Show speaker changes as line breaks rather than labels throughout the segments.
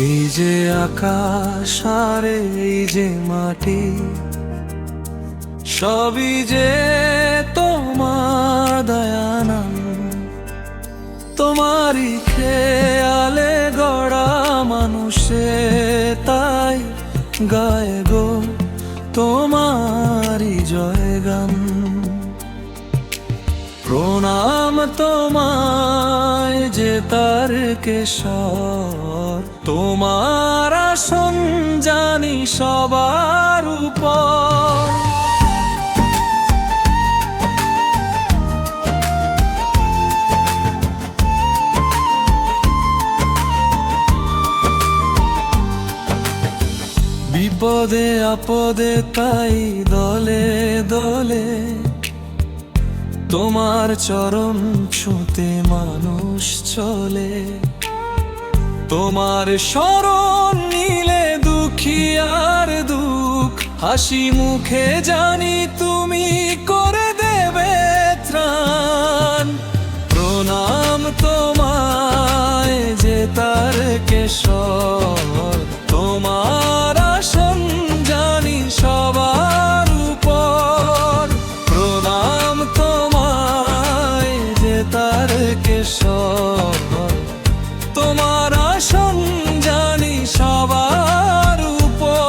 এই যে আকাশ আর এই যে মাটি, সবই যে তোমার দয়ানা। তোমারই খেয়ালে গড়া মানুষে তাই গায় গো তোমারই জয়গান। প্রণাম তোমায় যে তার কেশর, তোমার আসন জানি সবার উপর। বিপদে আপদে তাই দলে দলে তোমার চরণ ছুঁতে মানুষ চলে। তোমার শরণ নিলে দুঃখী আর দুঃখ হাসি মুখে জানি তুমি করে দেবে ত্রাণ। প্রণাম তোমায় যে তার কেশর, তোমার আসন জানি সবার উপর। প্রণাম তোমায় যে তার কেশর, তোমার আসন জানি সবার উপর।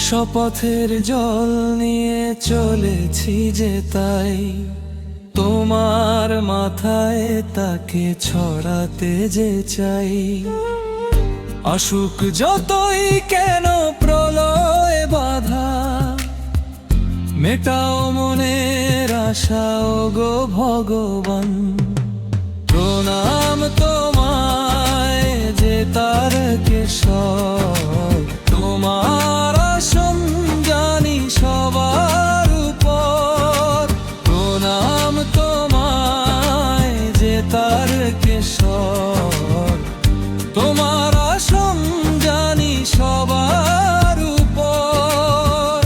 শপথের জল নিয়ে চলেছি যে তাই তোমার মাথায় তাকে ছড়াতে যে চাই। আসুক যতই কেন প্রলয় বাধা, মেটাও মনের আশা গো ভগবান। প্রণাম তোমায় যে তার কেশর, তোমার আসন জানি সবার উপর। প্রণাম তোমায় যে তার কেশর, তোমার আসন জানি সবার উপর।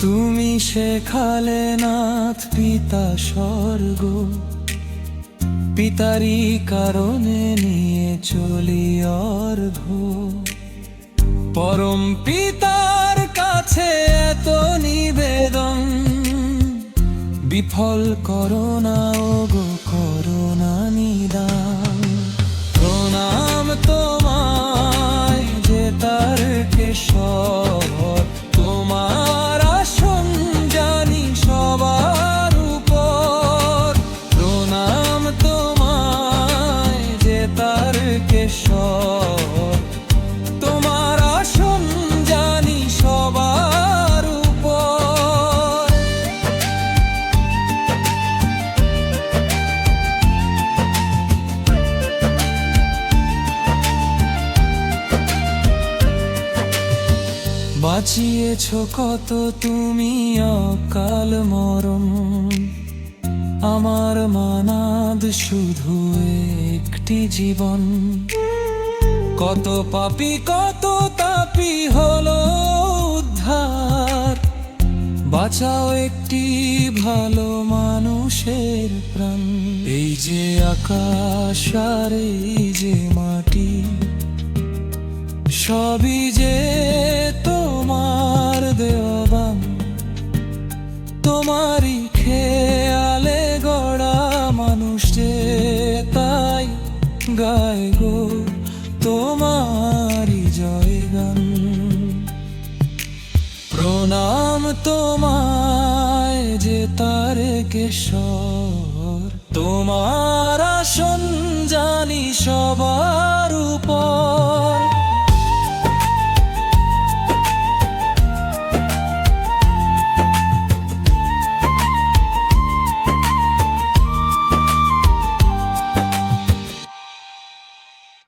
তুমি শেখালে নাথ পিতা স্বর্গ, পিতারি কারণে নিয়ে চলি অর্ঘ। পরম পিতার কাছে এত নিবেদন, বিফল করোনা ও গো করোনা নিদান। প্রণাম তোমায় যে তার কেশর, তোমার আসন জানি সবার উপর। প্রণাম তোমায় যে তার কেশর, তোমার আসন জানি সবার উপর। বাঁচিয়েছ কত তুমি অকাল মরণ, আমার মানাদ শুধু একটি জীবন। কত পাপী কত তাপী হলো উদ্ধার, বাঁচাও একটি ভালো মানুষের প্রাণ। এই যে আকাশ আর এই যে মাটি, সবই যে তোমার দেওয়ান। তোমারই খেয়ালে গড়া মানুষ যে তাই গায় গো তোমারই জয়গান। প্রণাম তোমায় যে তার কেশর, তোমার আসন জানি সবার